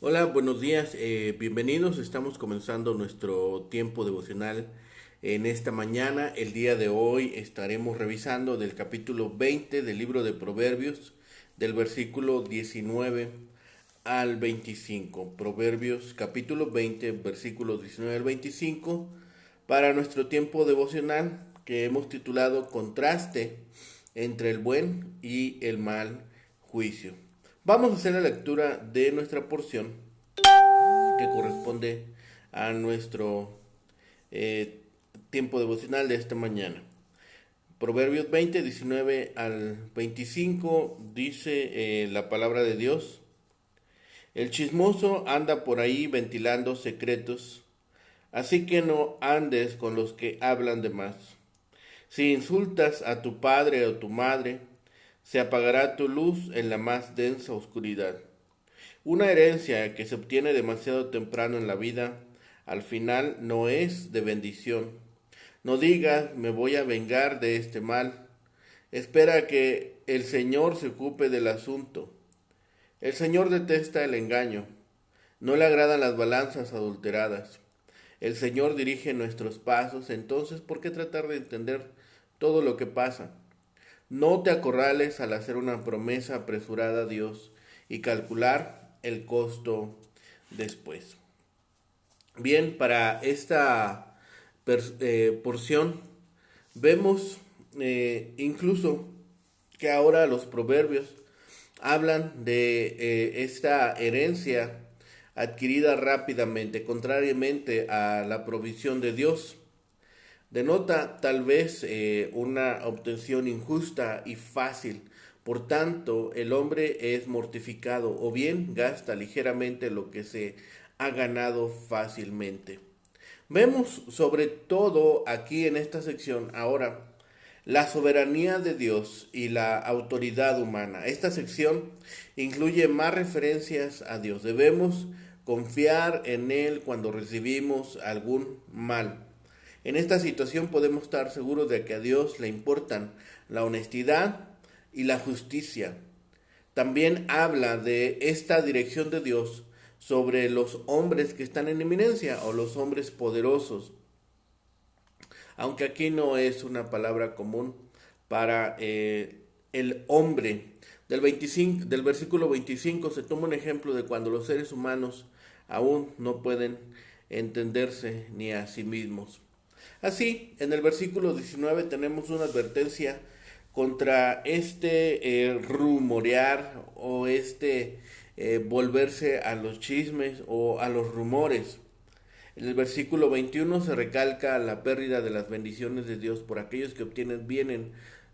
Hola, buenos días, bienvenidos. Estamos comenzando nuestro tiempo devocional en esta mañana. El día de hoy estaremos revisando del capítulo 20 del libro de Proverbios, del versículo 19 al 25. Proverbios capítulo 20, versículos 19 al 25, para nuestro tiempo devocional que hemos titulado Contraste entre el buen y el mal juicio. Vamos a hacer la lectura de nuestra porción que corresponde a nuestro eh, tiempo devocional de esta mañana. Proverbios 20, 19 al 25 dice la palabra de Dios. El chismoso anda por ahí ventilando secretos, así que no andes con los que hablan de más. Si insultas a tu padre o tu madre, se apagará tu luz en la más densa oscuridad. Una herencia que se obtiene demasiado temprano en la vida, al final no es de bendición. No digas, me voy a vengar de este mal. Espera que el Señor se ocupe del asunto. El Señor detesta el engaño. No le agradan las balanzas adulteradas. El Señor dirige nuestros pasos, entonces ¿por qué tratar de entender todo lo que pasa? No te acorrales al hacer una promesa apresurada a Dios y calcular el costo después. Bien, para esta porción vemos incluso que ahora los proverbios hablan de esta herencia adquirida rápidamente, contrariamente a la provisión de Dios. Denota tal vez una obtención injusta y fácil. Por tanto, el hombre es mortificado o bien gasta ligeramente lo que se ha ganado fácilmente. Vemos sobre todo aquí en esta sección ahora la soberanía de Dios y la autoridad humana. Esta sección incluye más referencias a Dios. Debemos confiar en Él cuando recibimos algún mal. En esta situación podemos estar seguros de que a Dios le importan la honestidad y la justicia. También habla de esta dirección de Dios sobre los hombres que están en eminencia o los hombres poderosos, aunque aquí no es una palabra común para el hombre. Del versículo 25 se toma un ejemplo de cuando los seres humanos aún no pueden entenderse ni a sí mismos. Así, en el versículo 19 tenemos una advertencia contra este rumorear o volverse a los chismes o a los rumores. En el versículo 21 se recalca la pérdida de las bendiciones de Dios por aquellos que obtienen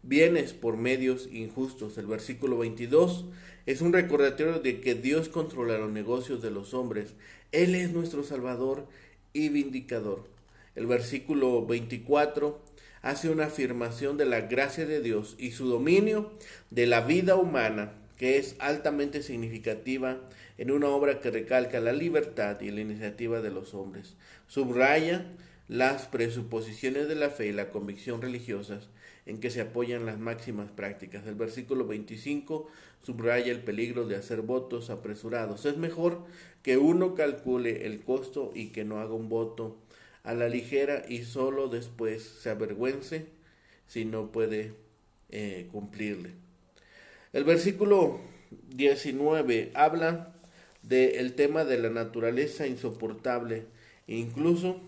bienes por medios injustos. El versículo 22 es un recordatorio de que Dios controla los negocios de los hombres. Él es nuestro Salvador y vindicador. El versículo 24 hace una afirmación de la gracia de Dios y su dominio de la vida humana, que es altamente significativa en una obra que recalca la libertad y la iniciativa de los hombres. Subraya las presuposiciones de la fe y la convicción religiosas en que se apoyan las máximas prácticas. El versículo 25 subraya el peligro de hacer votos apresurados. Es mejor que uno calcule el costo y que no haga un voto a la ligera y solo después se avergüence si no puede cumplirle. El versículo 19 habla del tema de la naturaleza insoportable e incluso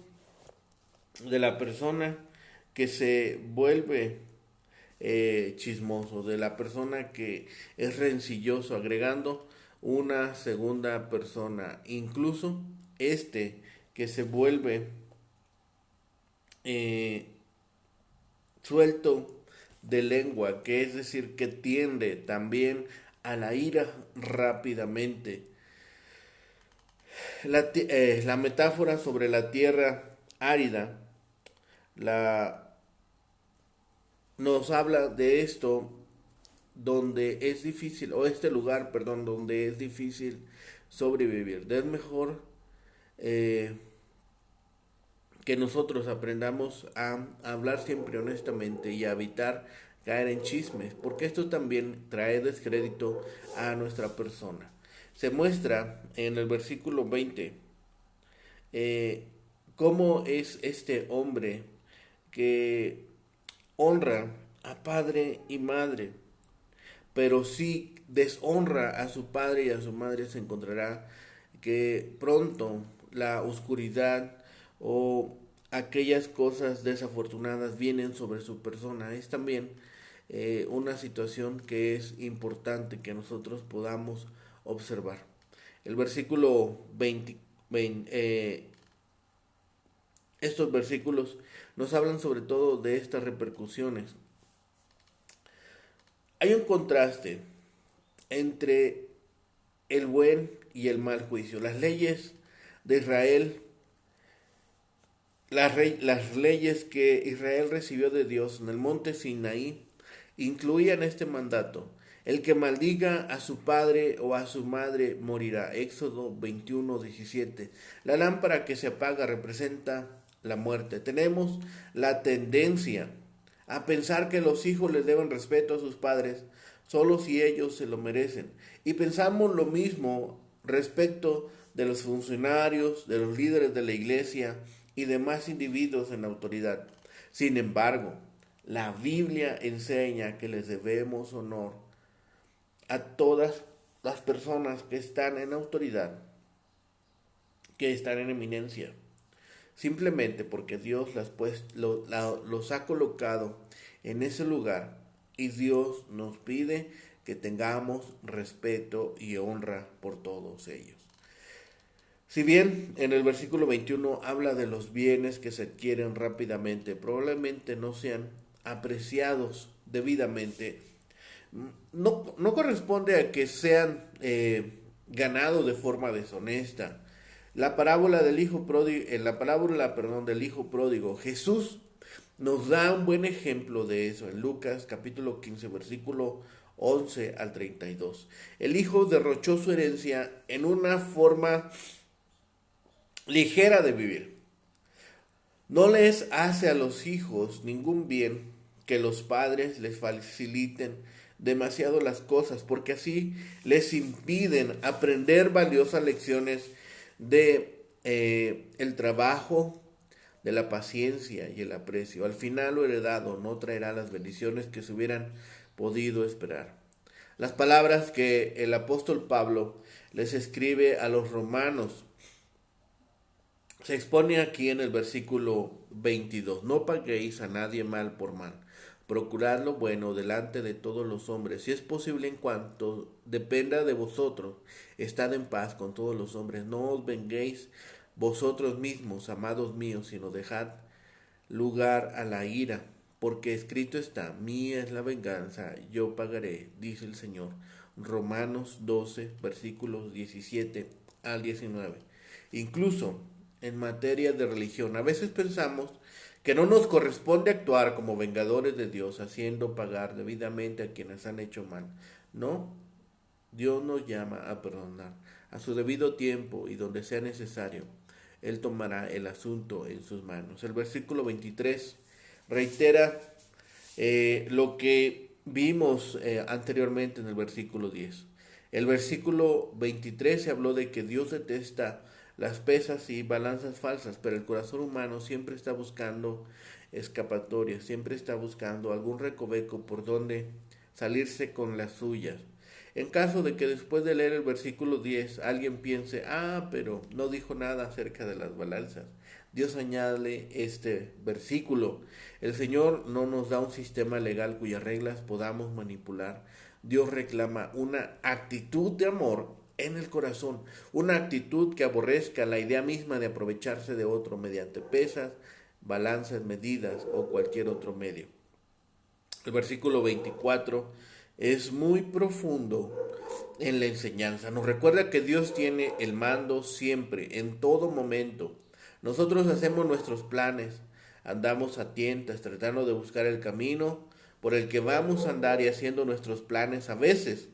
de la persona que se vuelve chismoso, de la persona que es rencilloso, agregando una segunda persona, incluso que se vuelve eh, suelto de lengua, que es decir, que tiende también a la ira rápidamente. La metáfora sobre la tierra árida la, nos habla de esto donde es difícil, o este lugar, perdón, donde es difícil sobrevivir. Es mejor eh, que nosotros aprendamos a hablar siempre honestamente y a evitar caer en chismes, porque esto también trae descrédito a nuestra persona. se muestra en el versículo 20 cómo es este hombre que honra a padre y madre, pero si deshonra a su padre y a su madre, se encontrará que pronto la oscuridad o aquellas cosas desafortunadas vienen sobre su persona. Es también una situación que es importante que nosotros podamos observar. El versículo 20, estos versículos nos hablan sobre todo de estas repercusiones. Hay un contraste entre el buen y el mal juicio. Las leyes de Israel, las leyes que Israel recibió de Dios en el monte Sinaí, incluían este mandato: el que maldiga a su padre o a su madre morirá. Éxodo 21:17. La lámpara que se apaga representa la muerte. Tenemos la tendencia a pensar que los hijos les deben respeto a sus padres solo si ellos se lo merecen. Y pensamos lo mismo respecto de los funcionarios, de los líderes de la iglesia y demás individuos en autoridad. Sin embargo, la Biblia enseña que les debemos honor a todas las personas que están en autoridad, que están en eminencia, simplemente porque Dios los ha colocado en ese lugar, y Dios nos pide que tengamos respeto y honra por todos ellos. Si bien en el versículo 21 habla de los bienes que se adquieren rápidamente, probablemente no sean apreciados debidamente. No corresponde a que sean ganados de forma deshonesta. La parábola del hijo pródigo, del hijo pródigo, Jesús nos da un buen ejemplo de eso en Lucas capítulo 15, versículo 11 al 32. El hijo derrochó su herencia en una forma ligera de vivir. No les hace a los hijos ningún bien que los padres les faciliten demasiado las cosas, porque así les impiden aprender valiosas lecciones de el trabajo, de la paciencia y el aprecio. Al final lo heredado no traerá las bendiciones que se hubieran podido esperar. Las palabras que el apóstol Pablo les escribe a los romanos se expone aquí en el versículo 22. No paguéis a nadie mal por mal. Procurad lo bueno delante de todos los hombres. Si es posible, en cuanto dependa de vosotros, estad en paz con todos los hombres. No os venguéis vosotros mismos, amados míos, sino dejad lugar a la ira, porque escrito está: mía es la venganza, yo pagaré, dice el Señor. Romanos 12, versículos 17 al 19. Incluso en materia de religión, a veces pensamos que no nos corresponde actuar como vengadores de Dios, haciendo pagar debidamente a quienes han hecho mal. No, Dios nos llama a perdonar a su debido tiempo, y donde sea necesario, Él tomará el asunto en sus manos. El versículo 23 reitera lo que vimos anteriormente en el versículo 10. El versículo 23 se habló de que Dios detesta las pesas y balanzas falsas, pero el corazón humano siempre está buscando escapatorias, siempre está buscando algún recoveco por donde salirse con las suyas. En caso de que después de leer el versículo 10 alguien piense: pero no dijo nada acerca de las balanzas, Dios añade este versículo: el Señor no nos da un sistema legal cuyas reglas podamos manipular. Dios reclama una actitud de amor en el corazón, una actitud que aborrezca la idea misma de aprovecharse de otro mediante pesas, balanzas, medidas o cualquier otro medio. El versículo 24 es muy profundo en la enseñanza. Nos recuerda que Dios tiene el mando siempre, en todo momento. Nosotros hacemos nuestros planes, andamos a tientas tratando de buscar el camino por el que vamos a andar, y haciendo nuestros planes a veces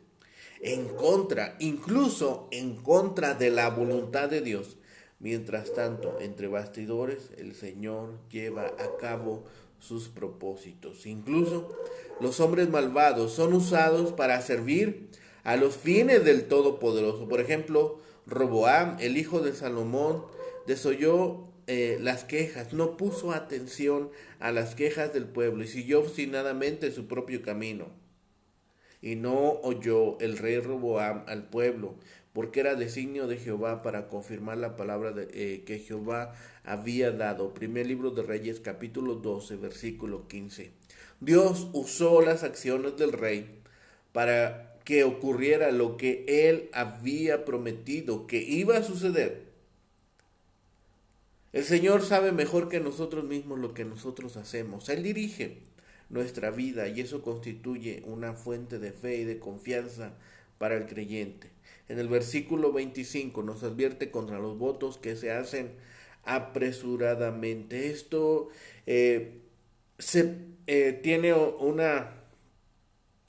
en contra, incluso en contra de la voluntad de Dios. Mientras tanto, entre bastidores, el Señor lleva a cabo sus propósitos. Incluso los hombres malvados son usados para servir a los fines del Todopoderoso. Por ejemplo, Roboam, el hijo de Salomón, desoyó las quejas, no puso atención a las quejas del pueblo y siguió obstinadamente su propio camino. Y no oyó el rey Roboam al pueblo, porque era designio de Jehová para confirmar la palabra que Jehová había dado. Primer libro de Reyes, capítulo 12, versículo 15. Dios usó las acciones del rey para que ocurriera lo que él había prometido que iba a suceder. El Señor sabe mejor que nosotros mismos lo que nosotros hacemos. Él dirige nuestra vida y eso constituye una fuente de fe y de confianza para el creyente. En el versículo 25 nos advierte contra los votos que se hacen apresuradamente. Esto tiene una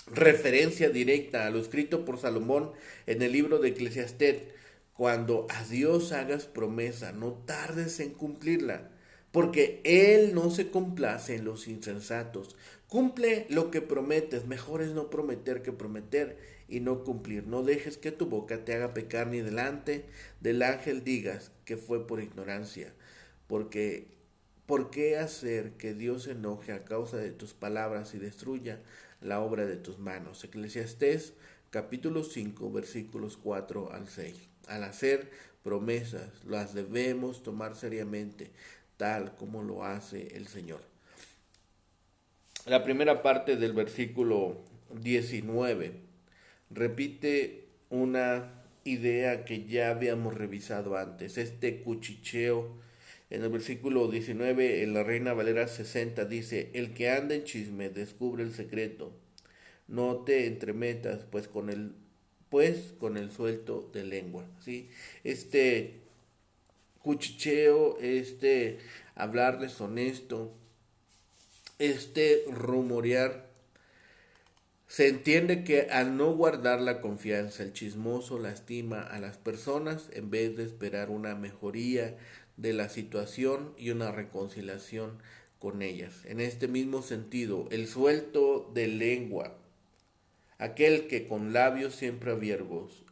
referencia directa a lo escrito por Salomón en el libro de Eclesiastés. Cuando a Dios hagas promesa, no tardes en cumplirla, porque Él no se complace en los insensatos. Cumple lo que prometes, mejor es no prometer que prometer y no cumplir. No dejes que tu boca te haga pecar, ni delante del ángel digas que fue por ignorancia, porque ¿por qué hacer que Dios se enoje a causa de tus palabras y destruya la obra de tus manos? Eclesiastés capítulo 5 versículos 4 al 6. Al hacer promesas las debemos tomar seriamente, tal como lo hace el Señor. La primera parte del versículo 19 repite una idea que ya habíamos revisado antes, este cuchicheo. En el versículo 19, en la Reina Valera 60 dice: el que anda en chisme descubre el secreto, no te entremetas con el suelto de lengua. ¿Sí? Este cuchicheo, este hablar deshonesto, este rumorear, se entiende que al no guardar la confianza, el chismoso lastima a las personas en vez de esperar una mejoría de la situación y una reconciliación con ellas. En este mismo sentido, el suelto de lengua, aquel que con labios siempre abiertos,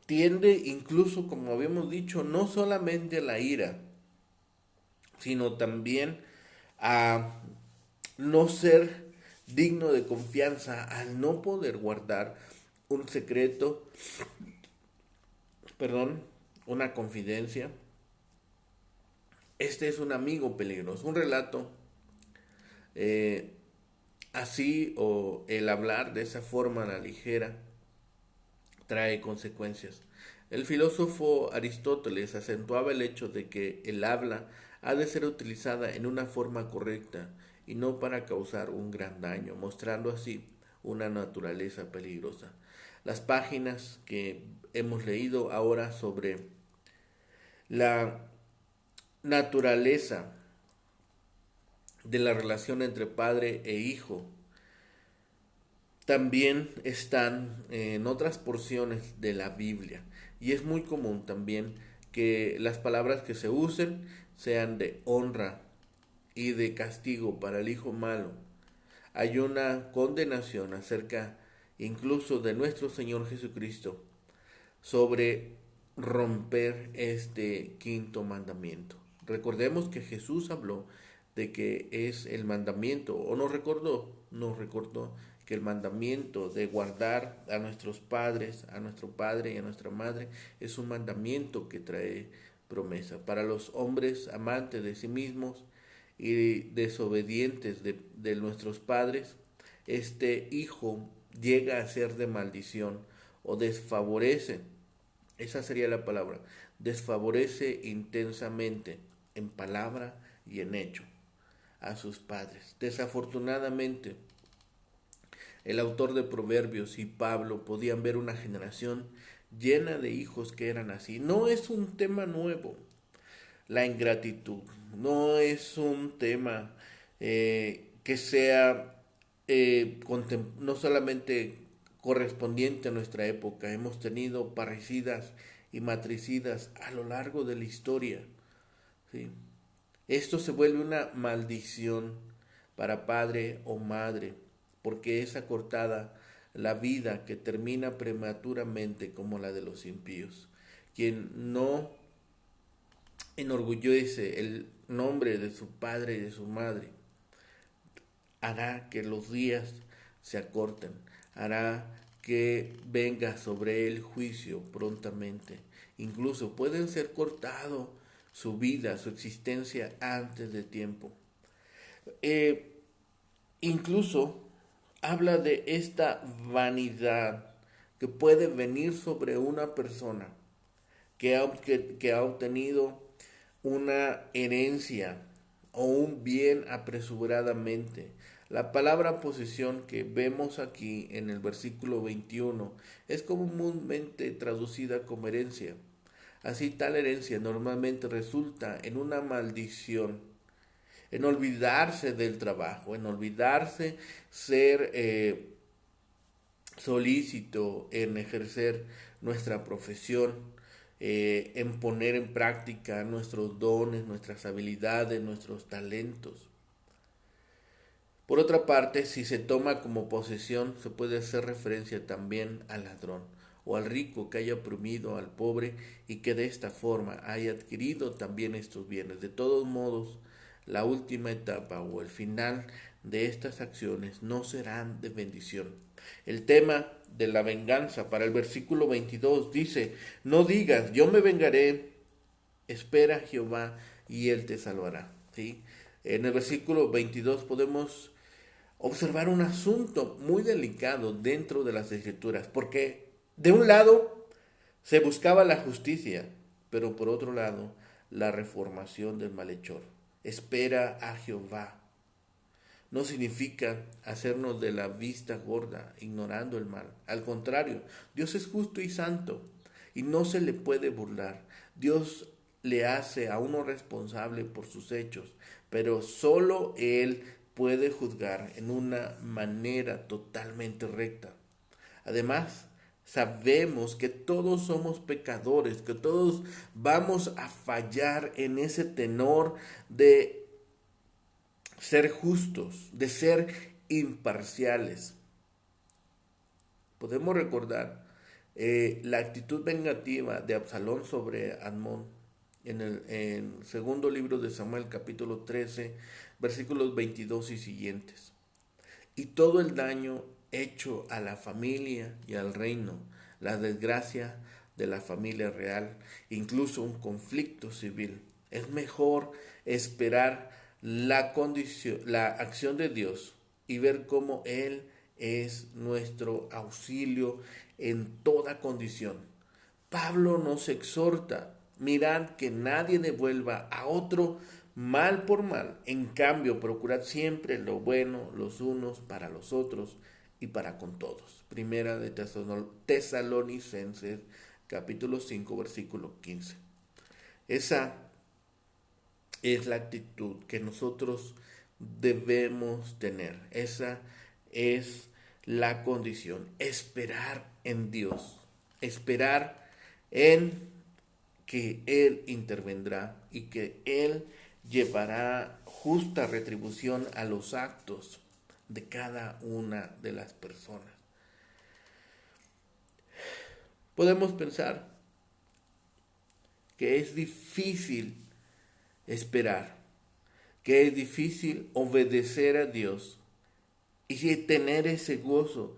tiende incluso, como habíamos dicho, no solamente a la ira, sino también a no ser digno de confianza al no poder guardar un secreto, una confidencia. Este es un amigo peligroso. Un relato así, o el hablar de esa forma a la ligera, trae consecuencias. El filósofo Aristóteles acentuaba el hecho de que el habla ha de ser utilizada en una forma correcta y no para causar un gran daño, mostrando así una naturaleza peligrosa. Las páginas que hemos leído ahora sobre la naturaleza de la relación entre padre e hijo también están en otras porciones de la Biblia, y es muy común también que las palabras que se usen sean de honra y de castigo para el hijo malo. Hay una condenación acerca incluso de nuestro Señor Jesucristo sobre romper este quinto mandamiento. Recordemos que Jesús habló de que es el mandamiento, o nos recordó que el mandamiento de guardar a nuestros padres, a nuestro padre y a nuestra madre, es un mandamiento que trae promesa. Para los hombres amantes de sí mismos y desobedientes de nuestros padres, este hijo llega a ser de maldición o desfavorece, esa sería la palabra, desfavorece intensamente en palabra y en hecho a sus padres. Desafortunadamente, el autor de Proverbios y Pablo podían ver una generación llena de hijos que eran así. No es un tema nuevo, la ingratitud. No es un tema que sea no solamente correspondiente a nuestra época. Hemos tenido parricidas y matricidas a lo largo de la historia. ¿Sí? Esto se vuelve una maldición para padre o madre, porque es acortada la vida que termina prematuramente como la de los impíos. Quien no enorgullece el nombre de su padre y de su madre, hará que los días se acorten, hará que venga sobre él juicio prontamente. Incluso pueden ser cortado su vida, su existencia antes de tiempo. Incluso habla de esta vanidad que puede venir sobre una persona que ha obtenido una herencia o un bien apresuradamente. La palabra posesión que vemos aquí en el versículo 21 es comúnmente traducida como herencia. Así, tal herencia normalmente resulta en una maldición, en olvidarse del trabajo, en olvidarse ser solícito en ejercer nuestra profesión, en poner en práctica nuestros dones, nuestras habilidades, nuestros talentos. Por otra parte, si se toma como posesión, se puede hacer referencia también al ladrón o al rico que haya oprimido al pobre y que de esta forma haya adquirido también estos bienes. De todos modos, la última etapa o el final de estas acciones no serán de bendición. El tema de la venganza para el versículo 22 dice: no digas, yo me vengaré, espera a Jehová y él te salvará. ¿Sí? En el versículo 22 podemos observar un asunto muy delicado dentro de las escrituras, porque de un lado se buscaba la justicia, pero por otro lado la reformación del malhechor. Espera a Jehová. No significa hacernos de la vista gorda, ignorando el mal. Al contrario, Dios es justo y santo y no se le puede burlar. Dios le hace a uno responsable por sus hechos, pero solo Él puede juzgar en una manera totalmente recta. Además, sabemos que todos somos pecadores, que todos vamos a fallar en ese tenor de ser justos, de ser imparciales. Podemos recordar la actitud vengativa de Absalón sobre Amnón en el segundo libro de Samuel, capítulo 13, versículos 22 y siguientes. Y todo el daño hecho a la familia y al reino, la desgracia de la familia real, incluso un conflicto civil. Es mejor esperar la acción de Dios y ver cómo Él es nuestro auxilio en toda condición. Pablo nos exhorta: mirad que nadie devuelva a otro mal por mal. En cambio, procurad siempre lo bueno los unos para los otros y para con todos. Primera de Tesalonicenses, capítulo 5, versículo 15. Esa es la actitud que nosotros debemos tener. Esa es la condición. Esperar en Dios. Esperar en que Él intervendrá y que Él llevará justa retribución a los actos de cada una de las personas. Podemos pensar que es difícil esperar, que es difícil obedecer a Dios y tener ese gozo,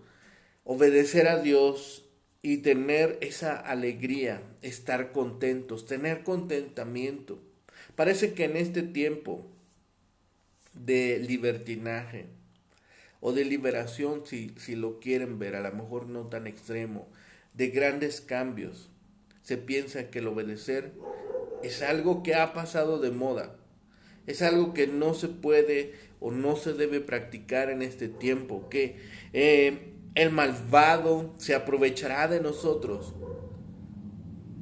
obedecer a Dios y tener esa alegría, estar contentos, tener contentamiento. Parece que en este tiempo de libertinaje o de liberación, si lo quieren ver, a lo mejor no tan extremo, de grandes cambios, se piensa que el obedecer es algo que ha pasado de moda, es algo que no se puede o no se debe practicar en este tiempo, que el malvado se aprovechará de nosotros.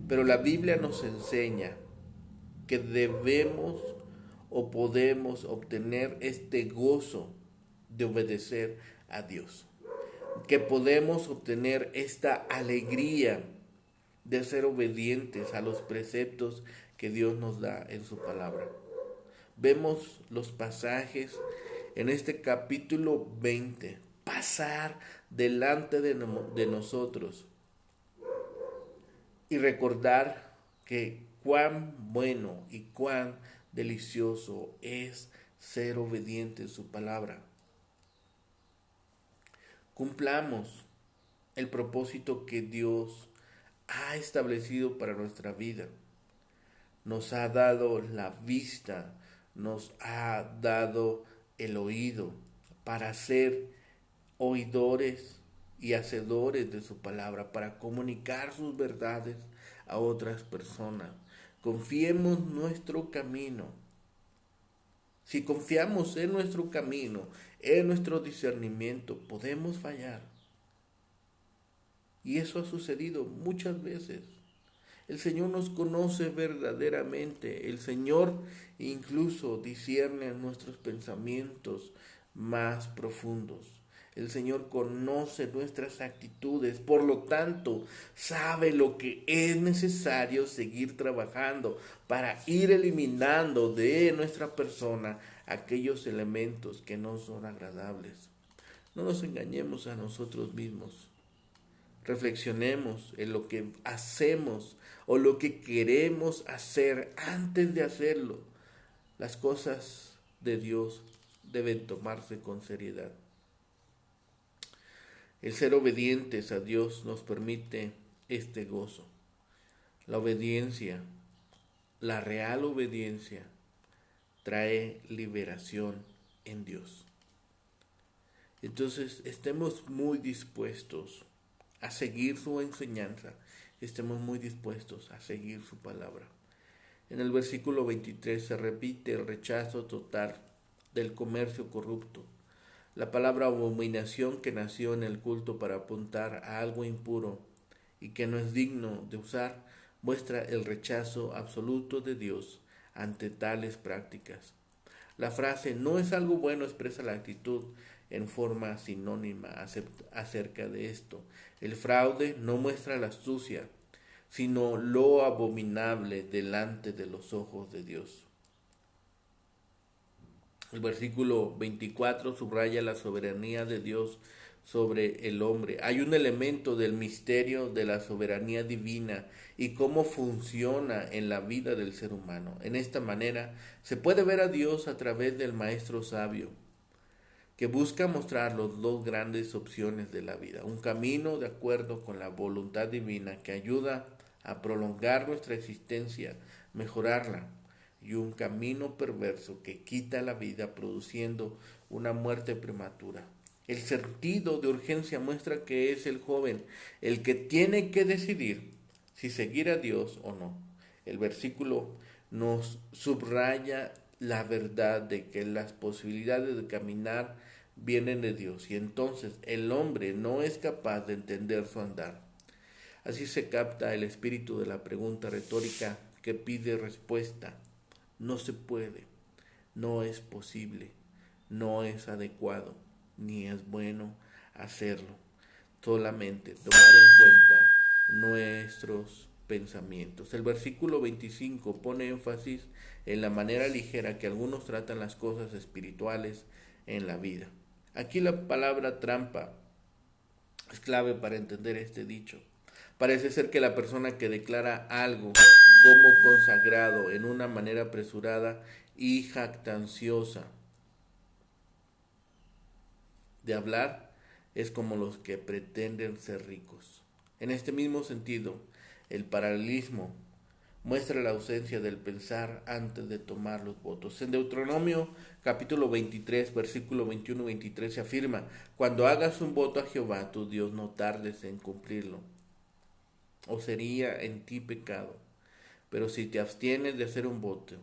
Pero la Biblia nos enseña que debemos o podemos obtener este gozo de obedecer a Dios, que podemos obtener esta alegría de ser obedientes a los preceptos que Dios nos da en su palabra. Vemos los pasajes en este capítulo 20 pasar delante de nosotros y recordar que cuán bueno y cuán delicioso es ser obediente a su palabra. Cumplamos el propósito que Dios ha establecido para nuestra vida. Nos ha dado la vista, nos ha dado el oído para ser oidores y hacedores de su palabra, para comunicar sus verdades a otras personas. Confiemos nuestro camino. Si confiamos en nuestro camino, en nuestro discernimiento, podemos fallar. Y eso ha sucedido muchas veces. El Señor nos conoce verdaderamente. El Señor incluso discierne nuestros pensamientos más profundos. El Señor conoce nuestras actitudes, por lo tanto, sabe lo que es necesario seguir trabajando para ir eliminando de nuestra persona aquellos elementos que no son agradables. No nos engañemos a nosotros mismos. Reflexionemos en lo que hacemos o lo que queremos hacer antes de hacerlo. Las cosas de Dios deben tomarse con seriedad. El ser obedientes a Dios nos permite este gozo. La obediencia, la real obediencia, trae liberación en Dios. Entonces, estemos muy dispuestos a seguir su enseñanza, estemos muy dispuestos a seguir su palabra. En el versículo 23 se repite el rechazo total del comercio corrupto. La palabra abominación, que nació en el culto para apuntar a algo impuro y que no es digno de usar, muestra el rechazo absoluto de Dios ante tales prácticas. La frase "no es algo bueno" expresa la actitud en forma sinónima acerca de esto. El fraude no muestra la astucia, sino lo abominable delante de los ojos de Dios. El versículo 24 subraya la soberanía de Dios sobre el hombre. Hay un elemento del misterio de la soberanía divina y cómo funciona en la vida del ser humano. En esta manera se puede ver a Dios a través del maestro sabio, que busca mostrar las dos grandes opciones de la vida. Un camino de acuerdo con la voluntad divina que ayuda a prolongar nuestra existencia, mejorarla, y un camino perverso que quita la vida produciendo una muerte prematura. El sentido de urgencia muestra que es el joven el que tiene que decidir si seguir a Dios o no. El versículo nos subraya la verdad de que las posibilidades de caminar vienen de Dios y entonces el hombre no es capaz de entender su andar. Así se capta el espíritu de la pregunta retórica que pide respuesta. No se puede, no es posible, no es adecuado, ni es bueno hacerlo. Solamente tomar en cuenta nuestros pensamientos. El versículo 25 pone énfasis en la manera ligera que algunos tratan las cosas espirituales en la vida. Aquí la palabra trampa es clave para entender este dicho. Parece ser que la persona que declara algo como consagrado en una manera apresurada y jactanciosa de hablar es como los que pretenden ser ricos. En este mismo sentido, el paralelismo muestra la ausencia del pensar antes de tomar los votos. En Deuteronomio capítulo 23, versículo 21 y 23 se afirma: cuando hagas un voto a Jehová tu Dios, no tardes en cumplirlo, o sería en ti pecado. Pero si te abstienes de hacer un voto,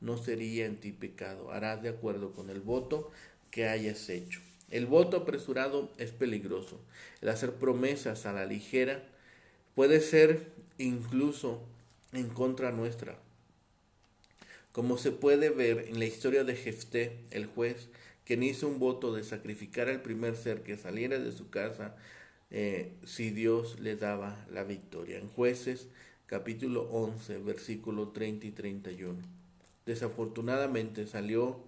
no sería en ti pecado. Harás de acuerdo con el voto que hayas hecho. El voto apresurado es peligroso. El hacer promesas a la ligera puede ser incluso en contra nuestra. Como se puede ver en la historia de Jefté, el juez, quien hizo un voto de sacrificar al primer ser que saliera de su casa si Dios le daba la victoria. En Jueces capítulo 11, versículo 30 y 31. Desafortunadamente salió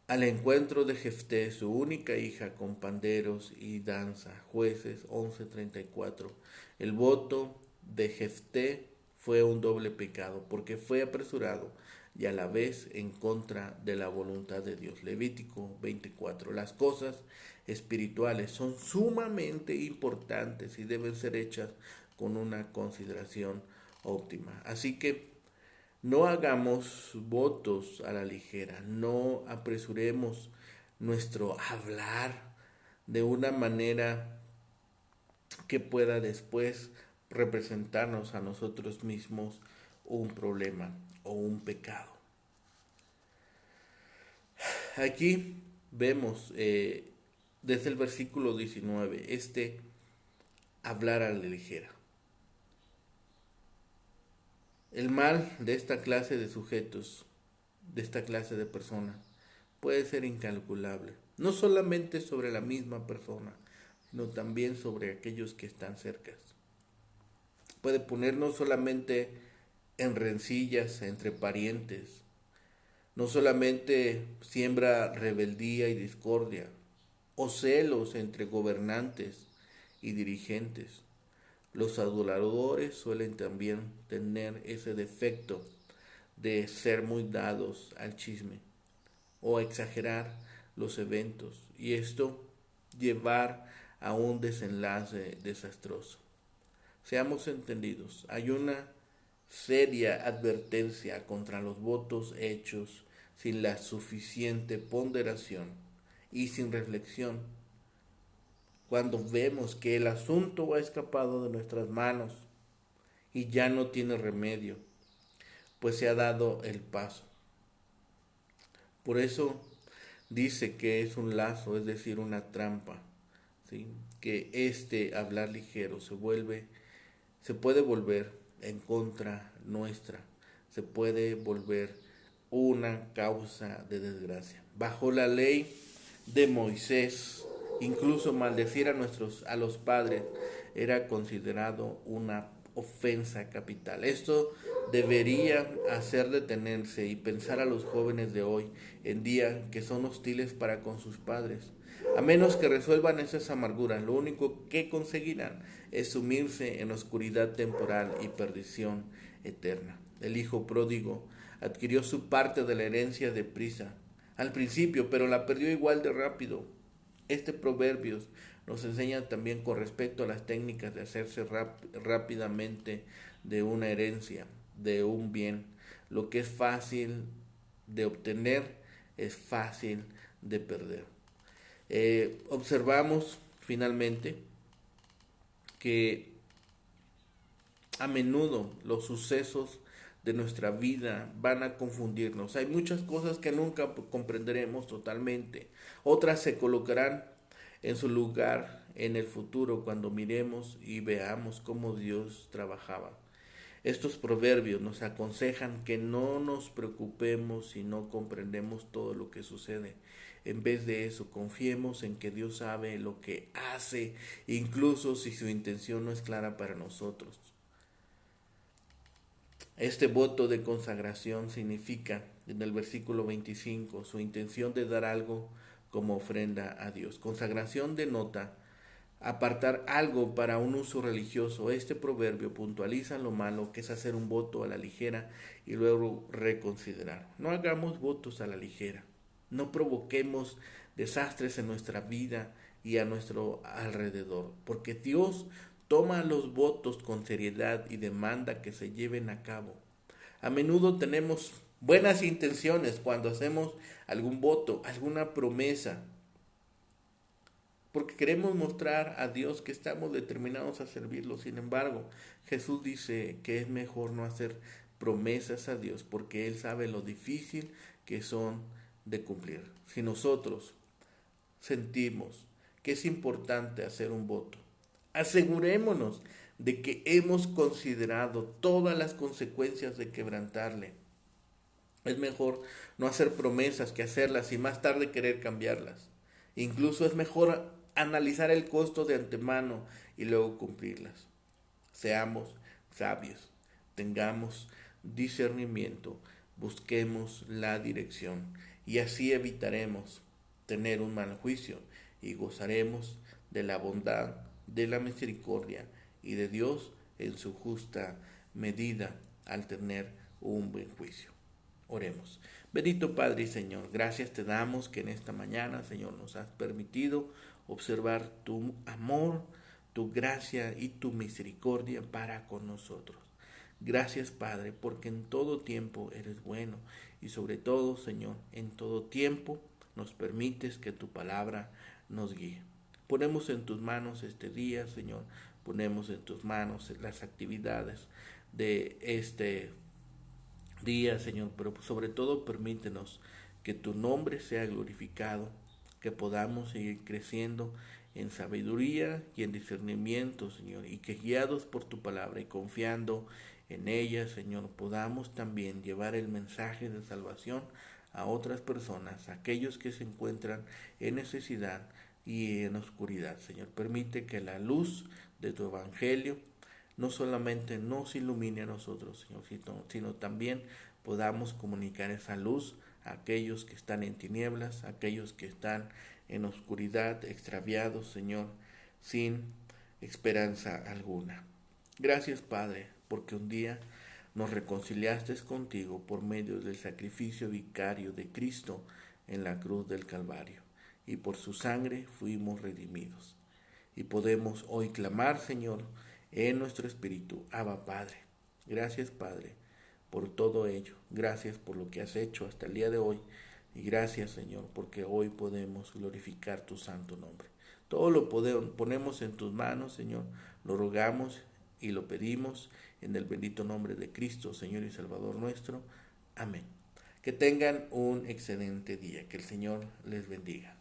al encuentro de Jefté, su única hija, con panderos y danza. Jueces 11:34. El voto de Jefté fue un doble pecado, porque fue apresurado y a la vez en contra de la voluntad de Dios. Levítico 24. Las cosas espirituales son sumamente importantes y deben ser hechas con una consideración óptima. Así que no hagamos votos a la ligera, no apresuremos nuestro hablar de una manera que pueda después representarnos a nosotros mismos un problema o un pecado. Aquí vemos desde el versículo 19 hablar a la ligera. El mal de esta clase de sujetos, de esta clase de personas, puede ser incalculable. No solamente sobre la misma persona, sino también sobre aquellos que están cerca. Puede poner no solamente en rencillas entre parientes, no solamente siembra rebeldía y discordia, o celos entre gobernantes y dirigentes. Los aduladores suelen también tener ese defecto de ser muy dados al chisme o exagerar los eventos y esto llevar a un desenlace desastroso. Seamos entendidos, hay una seria advertencia contra los votos hechos sin la suficiente ponderación y sin reflexión. Cuando vemos que el asunto ha escapado de nuestras manos y ya no tiene remedio, pues se ha dado el paso. Por eso dice que es un lazo, es decir, una trampa, ¿sí? Que hablar ligero se puede volver en contra nuestra, se puede volver una causa de desgracia. Bajo la ley de Moisés, incluso maldecir a los padres era considerado una ofensa capital. Esto debería hacer detenerse y pensar a los jóvenes de hoy en día que son hostiles para con sus padres. A menos que resuelvan esas amarguras, lo único que conseguirán es sumirse en oscuridad temporal y perdición eterna. El hijo pródigo adquirió su parte de la herencia deprisa al principio, pero la perdió igual de rápido. Este proverbio nos enseña también con respecto a las técnicas de hacerse rápidamente de una herencia, de un bien. Lo que es fácil de obtener es fácil de perder. Observamos finalmente que a menudo los sucesos de nuestra vida van a confundirnos. Hay muchas cosas que nunca comprenderemos totalmente. Otras se colocarán en su lugar en el futuro cuando miremos y veamos cómo Dios trabajaba. Estos proverbios nos aconsejan que no nos preocupemos si no comprendemos todo lo que sucede. En vez de eso, confiemos en que Dios sabe lo que hace, incluso si su intención no es clara para nosotros. Este voto de consagración significa, en el versículo 25, su intención de dar algo como ofrenda a Dios. Consagración denota apartar algo para un uso religioso. Este proverbio puntualiza lo malo que es hacer un voto a la ligera y luego reconsiderar. No hagamos votos a la ligera. No provoquemos desastres en nuestra vida y a nuestro alrededor, porque Dios toma los votos con seriedad y demanda que se lleven a cabo. A menudo tenemos buenas intenciones cuando hacemos algún voto, alguna promesa, porque queremos mostrar a Dios que estamos determinados a servirlo. Sin embargo, Jesús dice que es mejor no hacer promesas a Dios porque Él sabe lo difícil que son de cumplir. Si nosotros sentimos que es importante hacer un voto, asegurémonos de que hemos considerado todas las consecuencias de quebrantarle. Es mejor no hacer promesas que hacerlas y más tarde querer cambiarlas. Incluso es mejor analizar el costo de antemano y luego cumplirlas. Seamos sabios, tengamos discernimiento, busquemos la dirección y así evitaremos tener un mal juicio y gozaremos de la bondad, de la misericordia y de Dios en su justa medida al tener un buen juicio. Oremos. Bendito Padre y Señor, gracias te damos que en esta mañana, Señor, nos has permitido observar tu amor, tu gracia y tu misericordia para con nosotros. Gracias, Padre, porque en todo tiempo eres bueno y sobre todo, Señor, en todo tiempo nos permites que tu palabra nos guíe. Ponemos en tus manos este día, Señor, ponemos en tus manos las actividades de este día, Señor, pero sobre todo permítenos que tu nombre sea glorificado, que podamos seguir creciendo en sabiduría y en discernimiento, Señor, y que guiados por tu palabra y confiando en ella, Señor, podamos también llevar el mensaje de salvación a otras personas, aquellos que se encuentran en necesidad y en oscuridad. Señor, permite que la luz de tu evangelio no solamente nos ilumine a nosotros, Señor, sino también podamos comunicar esa luz a aquellos que están en tinieblas, a aquellos que están en oscuridad, extraviados, Señor, sin esperanza alguna. Gracias, Padre, porque un día nos reconciliaste contigo por medio del sacrificio vicario de Cristo en la cruz del Calvario, y por su sangre fuimos redimidos. Y podemos hoy clamar, Señor, en nuestro espíritu, Abba Padre. Gracias, Padre, por todo ello. Gracias por lo que has hecho hasta el día de hoy. Y gracias, Señor, porque hoy podemos glorificar tu santo nombre. Todo lo ponemos en tus manos, Señor. Lo rogamos y lo pedimos en el bendito nombre de Cristo, Señor y Salvador nuestro. Amén. Que tengan un excelente día. Que el Señor les bendiga.